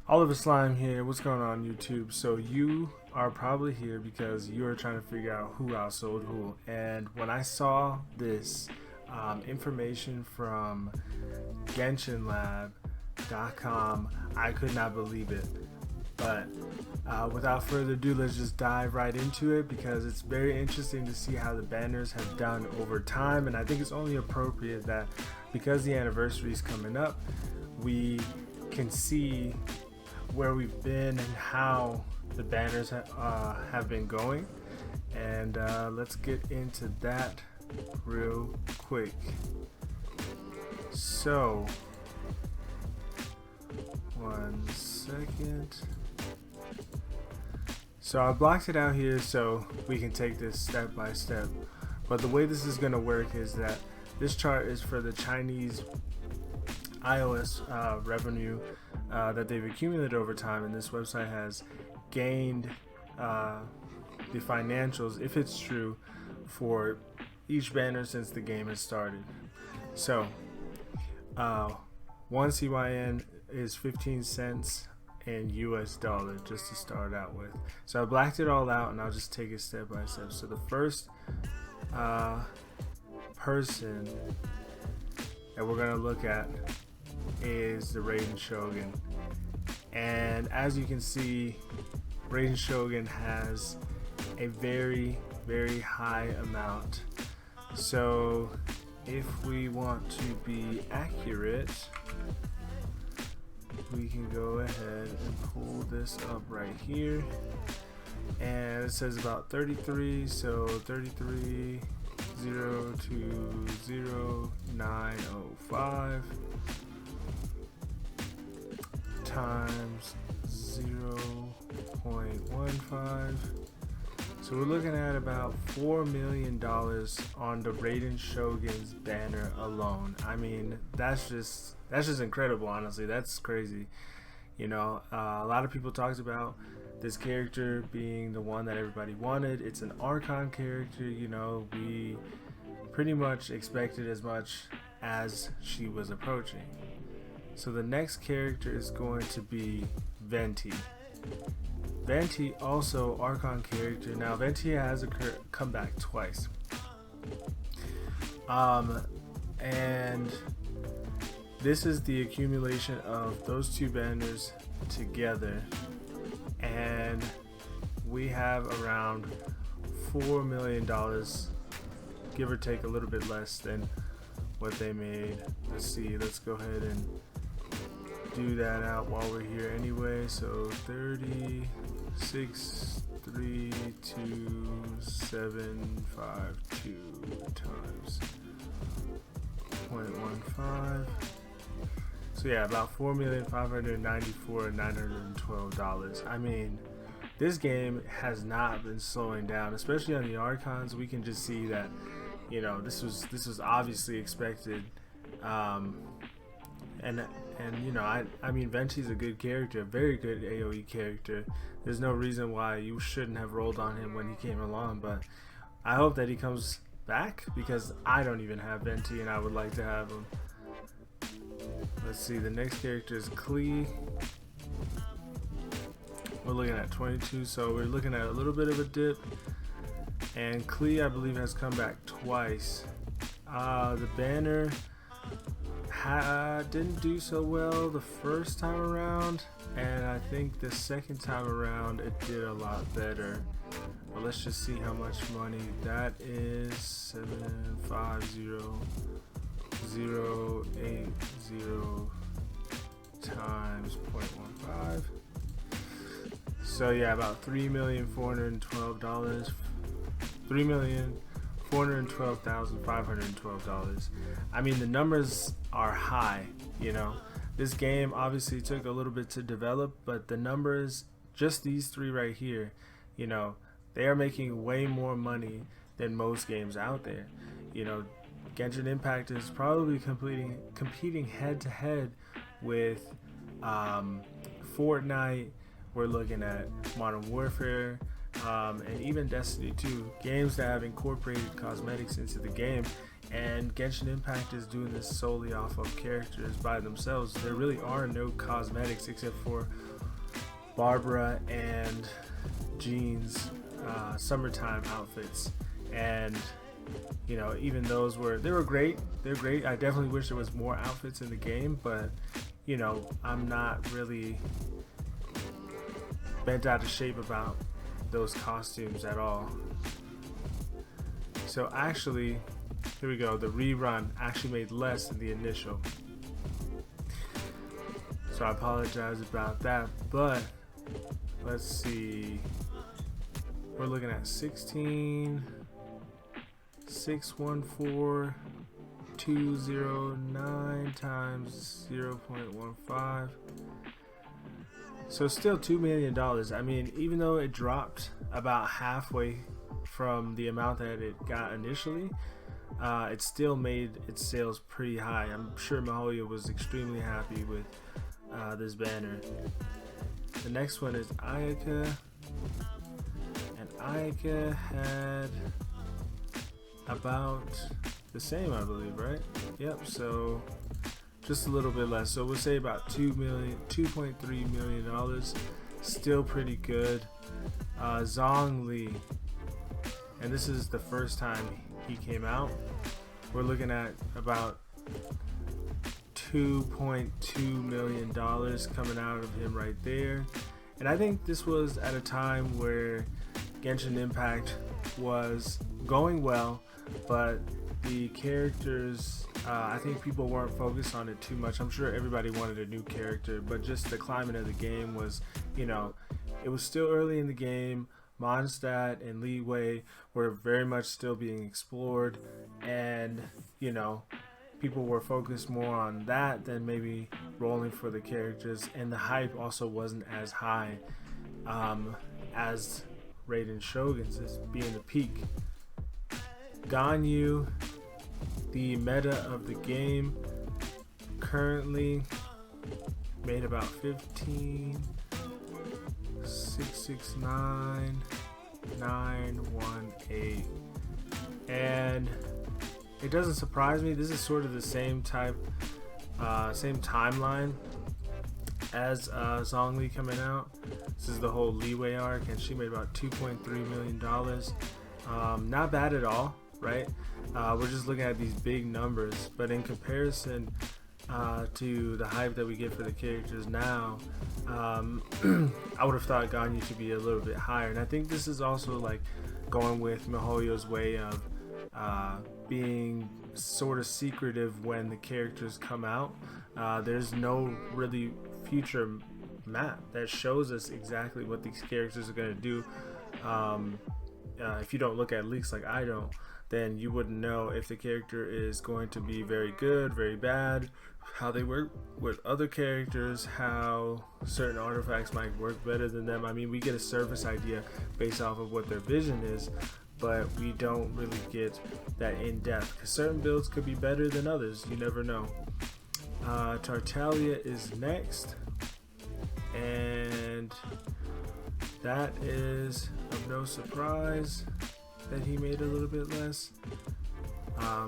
Oliver Slime here. What's going on, YouTube? So you are probably here because you are trying to figure out who outsold who. And when I saw this information from GenshinLab.com, I could not believe it. But without further ado, let's just dive right into it because it's very interesting to see how the banners have done over time. And I think it's only appropriate that because the anniversary is coming up, we can see where we've been and how the banners have been going, and let's get into that real quick. So, one second. So I blocked it out here so we can take this step by step, but the way this is going to work is that this chart is for the Chinese iOS revenue that they've accumulated over time, and this website has gained the financials, if it's true, for each banner since the game has started. So one CYN is 15 cents in US dollar, just to start out with. So I blacked it all out and I'll just take it step by step. So the first person that we're gonna look at is the Raidenshogun, and as you can see, Raidenshogun has a very high amount. So if we want to be accurate, we can go ahead and pull this up right here, and it says about 33, so 33,020,905 times 0.15. So we're looking at about $4 million on the Raidenshogun's banner alone. I mean, that's just incredible, honestly. That's crazy. You know, a lot of people talked about this character being the one that everybody wanted. It's an Archon character, you know, we pretty much expected as much as she was approaching. So the next character is going to be Venti. Venti, also Archon character. Now Venti has come back twice. And this is the accumulation of those two banners together, and we have around $4 million, give or take a little bit less than what they made. Let's see, let's go ahead and do that out while we're here anyway. So 36,32752 times 0.15. So yeah, about $4,594,912. I mean, this game has not been slowing down, especially on the Archons. We can just see that, you know, this was obviously expected. And you know, I mean, Venti's a good character, a very good AoE character. There's no reason why you shouldn't have rolled on him when he came along, but I hope that he comes back because I don't even have Venti and I would like to have him. Let's see, the next character is Klee. We're looking at 22, so we're looking at a little bit of a dip. And Klee, I believe, has come back twice. The banner didn't do so well the first time around, and I think the second time around it did a lot better. But let's just see how much money that is. 750,080 times 0.15. So yeah, about $3,412,512. I mean, the numbers are high, you know. This game obviously took a little bit to develop, but the numbers, just these three right here, you know, they are making way more money than most games out there. You know, Genshin Impact is probably competing head to head with Fortnite. We're looking at Modern Warfare, and even Destiny 2, games that have incorporated cosmetics into the game. And Genshin Impact is doing this solely off of characters by themselves. There really are no cosmetics except for Barbara and Jean's summertime outfits, and you know, even those were great. They're great. I definitely wish there was more outfits in the game, but you know, I'm not really bent out of shape about those costumes at all. So actually, here we go. The rerun actually made less than the initial. So I apologize about that, but let's see. We're looking at 16,614,209 times 0.15. So still $2 million. I mean, even though it dropped about halfway from the amount that it got initially, it still made its sales pretty high. I'm sure MiHoYo was extremely happy with this banner. The next one is Ayaka, and Ayaka had about the same, I believe, right? Yep, so just a little bit less. So we'll say about $2.3 million. Still pretty good. Zhongli, and this is the first time he came out. We're looking at about $2.2 million coming out of him right there. And I think this was at a time where Genshin Impact was going well, but the characters, I think people weren't focused on it too much. I'm sure everybody wanted a new character, but just the climate of the game was, you know, it was still early in the game. Mondstadt and Li Wei were very much still being explored, and you know, people were focused more on that than maybe rolling for the characters, and the hype also wasn't as high as Raidenshogun's is being the peak. Ganyu, the meta of the game, currently made about 15,669,918, and it doesn't surprise me. This is sort of the same type, same timeline as Zhongli coming out. This is the whole Leeway arc, and she made about $2.3 million. Not bad at all, right? We're just looking at these big numbers, but in comparison to the hype that we get for the characters now, I would have thought Ganyu should be a little bit higher. And I think this is also like going with MiHoYo's way of being sort of secretive when the characters come out. There's no really future map that shows us exactly what these characters are going to do. If you don't look at leaks like I don't, then you wouldn't know if the character is going to be very good, very bad, how they work with other characters, how certain artifacts might work better than them. I mean, we get a surface idea based off of what their vision is, but we don't really get that in depth, because certain builds could be better than others. You never know. Tartalia is next, and that is of no surprise that he made a little bit less.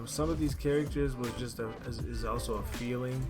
Some of these characters was just is also a feeling.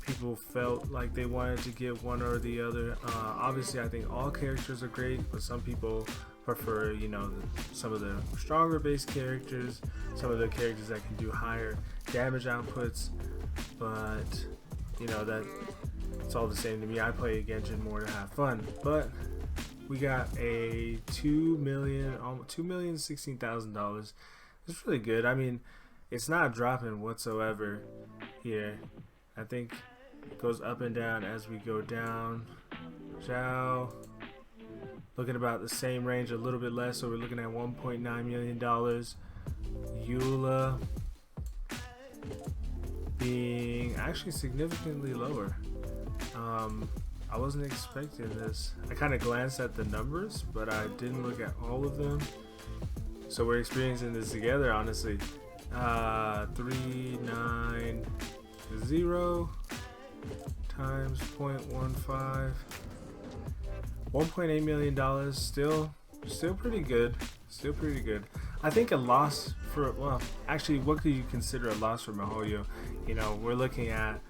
People felt like they wanted to get one or the other. Obviously, I think all characters are great, but some people prefer, you know, some of the stronger base characters, some of the characters that can do higher damage outputs. But you know, that it's all the same to me. I play Genshin more to have fun. But we got a $2,016,000. It's really good. I mean, it's not dropping whatsoever here. I think it goes up and down as we go down. Zhao, looking about the same range, a little bit less, so we're looking at $1.9 million. Eula being actually significantly lower. I wasn't expecting this. I kind of glanced at the numbers, but I didn't look at all of them. So we're experiencing this together, honestly. 390 times 0.15. $1.8 million. Still pretty good. Still pretty good. I think a loss for, well, actually, what could you consider a loss for MiHoYo? You know, we're looking at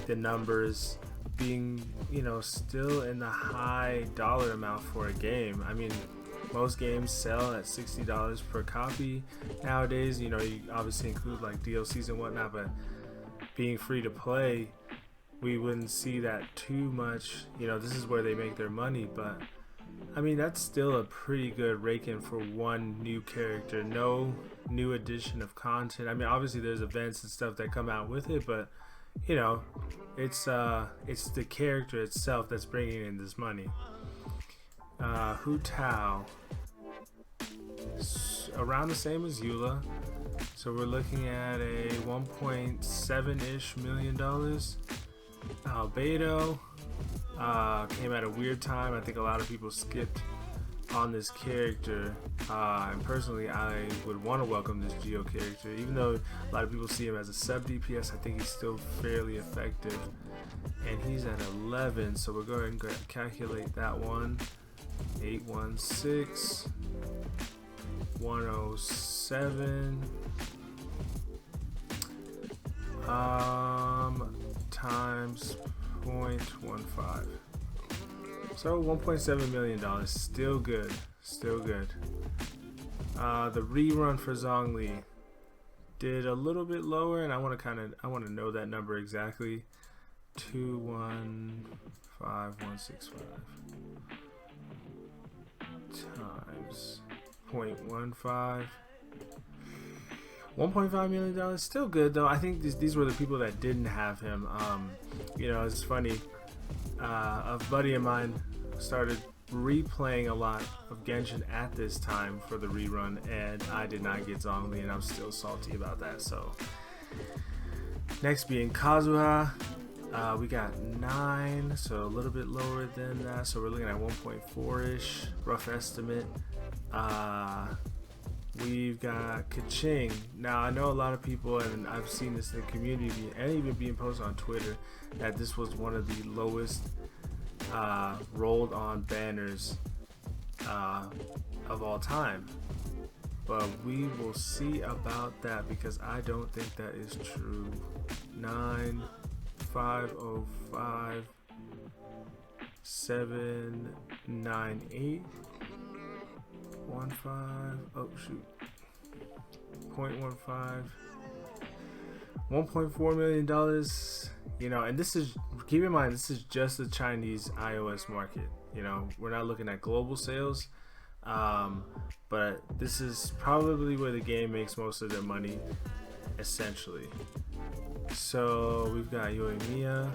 the numbers being, you know, still in the high dollar amount for a game. I mean, most games sell at $60 per copy nowadays. You know, you obviously include like DLCs and whatnot, but being free to play, we wouldn't see that too much. You know, this is where they make their money, but I mean, that's still a pretty good rake-in for one new character. No new addition of content. I mean, obviously there's events and stuff that come out with it, but you know, it's the character itself that's bringing in this money. Hutau, around the same as Eula, so we're looking at a 1.7-ish million dollars. Albedo came at a weird time. I think a lot of people skipped on this character, and personally I would want to welcome this Geo character, even though a lot of people see him as a sub DPS. I think he's still fairly effective, and he's at 11, so we're going to calculate that one. 816 107 times 0.15, so $1.7 million. Still good, still good. The rerun for Zhongli did a little bit lower, and I want to know that number exactly. 215165 times 0.15, $1.5 million. Still good though. I think these were the people that didn't have him. You know, it's funny. A buddy of mine started replaying a lot of Genshin at this time for the rerun, and I did not get Zhongli, and I'm still salty about that. So next being Kazuha, we got 9, so a little bit lower than that. So we're looking at 1.4-ish, rough estimate. We've got Kaching. Now I know a lot of people, and I've seen this in the community and even being posted on Twitter, that this was one of the lowest rolled on banners of all time. But we will see about that, because I don't think that is true. 9505 798 15. Oh shoot. 0.15. $1.4 million. You know, and this is, keep in mind, this is just the Chinese iOS market. You know, we're not looking at global sales, but this is probably where the game makes most of their money, essentially. So we've got Yomia,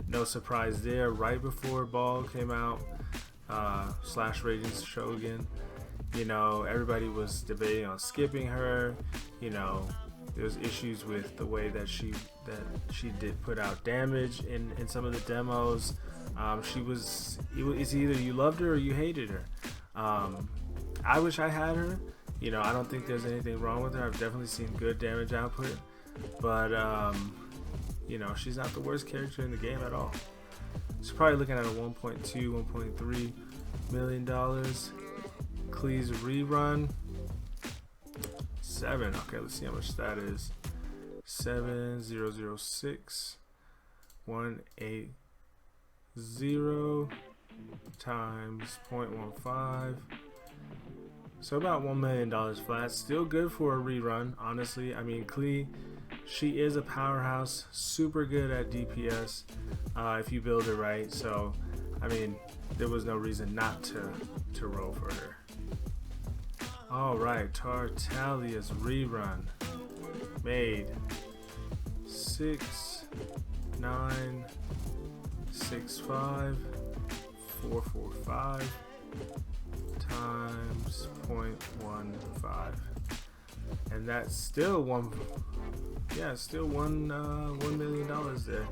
no surprise there, right before Ball came out, slash Raidenshogun. You know, everybody was debating on skipping her. You know, there was issues with the way that she did put out damage in some of the demos. It's either you loved her or you hated her. I wish I had her. You know, I don't think there's anything wrong with her. I've definitely seen good damage output, but you know, she's not the worst character in the game at all. She's probably looking at a 1.2, $1.3 million. Klee's rerun 7. Okay, let's see how much that is. 7006 180 times 0.15, so about $1 million flat. Still good for a rerun, honestly. I mean, Klee, she is a powerhouse, super good at DPS if you build it right. So I mean, there was no reason not to roll for her. Alright, Tartalius rerun made 6965 445 times 0.15, and that's still $1 million there,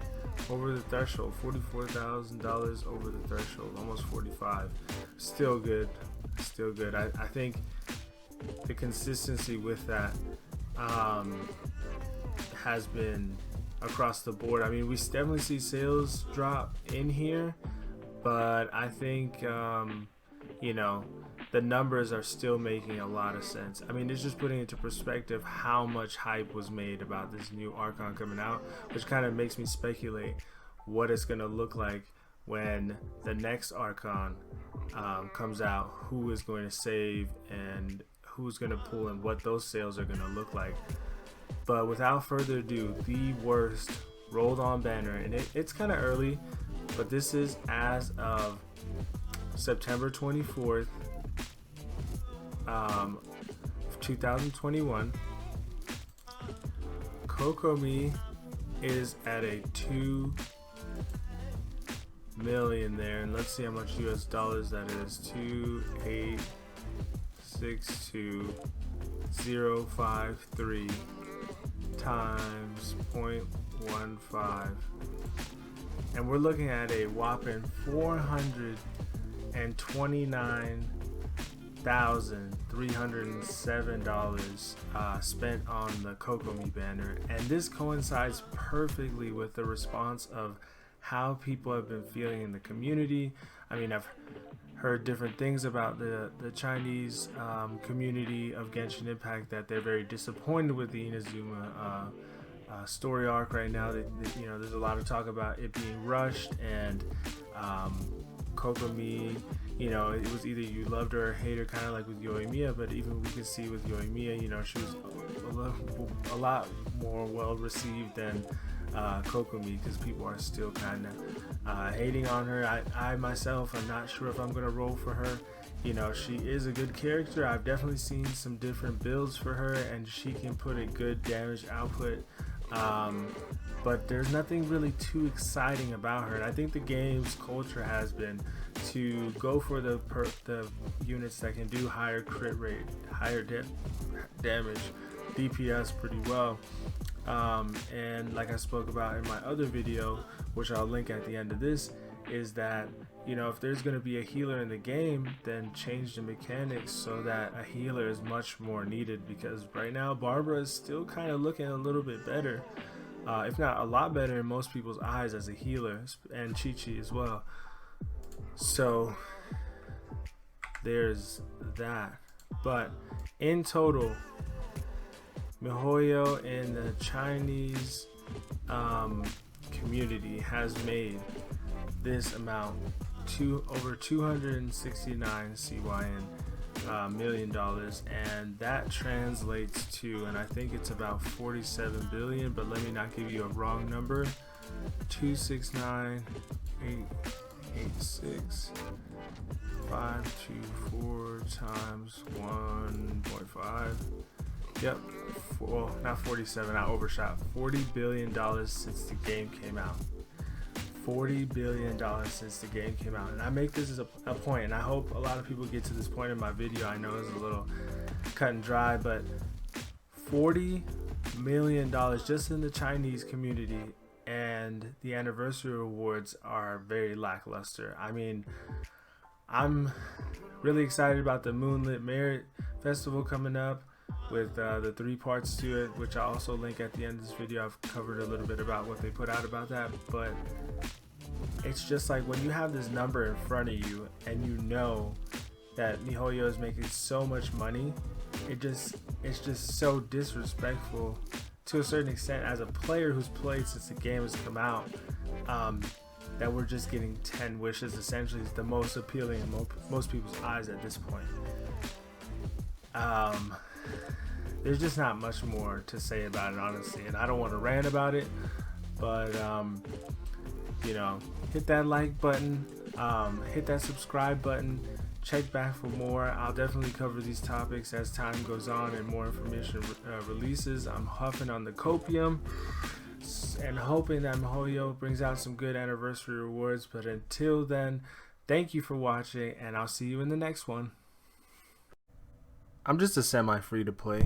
over the threshold. $44,000 over the threshold, almost 45. Still good, still good. I think the consistency with that has been across the board. I mean, we definitely see sales drop in here, but I think you know, the numbers are still making a lot of sense. I mean, it's just putting into perspective how much hype was made about this new Archon coming out, which kind of makes me speculate what it's gonna look like when the next Archon comes out, who is going to save and who's going to pull and what those sales are going to look like. But without further ado, the worst rolled on banner, and it's kind of early, but this is as of September 24th, 2021. Kokomi is at a 2 million there, and let's see how much US dollars that is. 2862053 times 0.15, and we're looking at a whopping $429,307 spent on the Kokomi banner, and this coincides perfectly with the response of how people have been feeling in the community. I mean, I've heard different things about the Chinese community of Genshin Impact, that they're very disappointed with the Inazuma story arc right now. You know, there's a lot of talk about it being rushed, and Kokomi, you know, it was either you loved her or hate her, kind of like with Yomia. But even we could see with Yomia, you know, she was a lot more well received than Kokomi, because people are still kind of hating on her. I myself am not sure if I'm gonna roll for her. You know, she is a good character. I've definitely seen some different builds for her, and she can put a good damage output, but there's nothing really too exciting about her. And I think the game's culture has been to go for the units that can do higher crit rate, higher damage, DPS pretty well. And like I spoke about in my other video, which I'll link at the end of this, is that, you know, if there's going to be a healer in the game, then change the mechanics so that a healer is much more needed, because right now Barbara is still kind of looking a little bit better, if not a lot better in most people's eyes as a healer, and Chi-Chi as well. So there's that. But in total, MiHoYo in the Chinese community has made this amount over 269 CYN $1 million, and that translates to, and I think it's about 47 billion, but let me not give you a wrong number. 269,886 524 times 1.5. Yep, well, not 47, I overshot. $40 billion since the game came out. $40 billion since the game came out. And I make this as a point, and I hope a lot of people get to this point in my video. I know it's a little cut and dry, but $40 million just in the Chinese community, and the anniversary rewards are very lackluster. I mean, I'm really excited about the Moonlit Merit Festival coming up, with the 3 parts to it, which I'll also link at the end of this video. I've covered a little bit about what they put out about that, but it's just like when you have this number in front of you and you know that MiHoYo is making so much money, it's just so disrespectful to a certain extent as a player who's played since the game has come out, that we're just getting 10 wishes essentially is the most appealing in most people's eyes at this point. There's just not much more to say about it, honestly, and I don't want to rant about it, but you know, hit that like button, hit that subscribe button, check back for more. I'll definitely cover these topics as time goes on and more information releases. I'm huffing on the copium and hoping that MiHoYo brings out some good anniversary rewards, but until then, thank you for watching, and I'll see you in the next one. I'm just a semi free to play.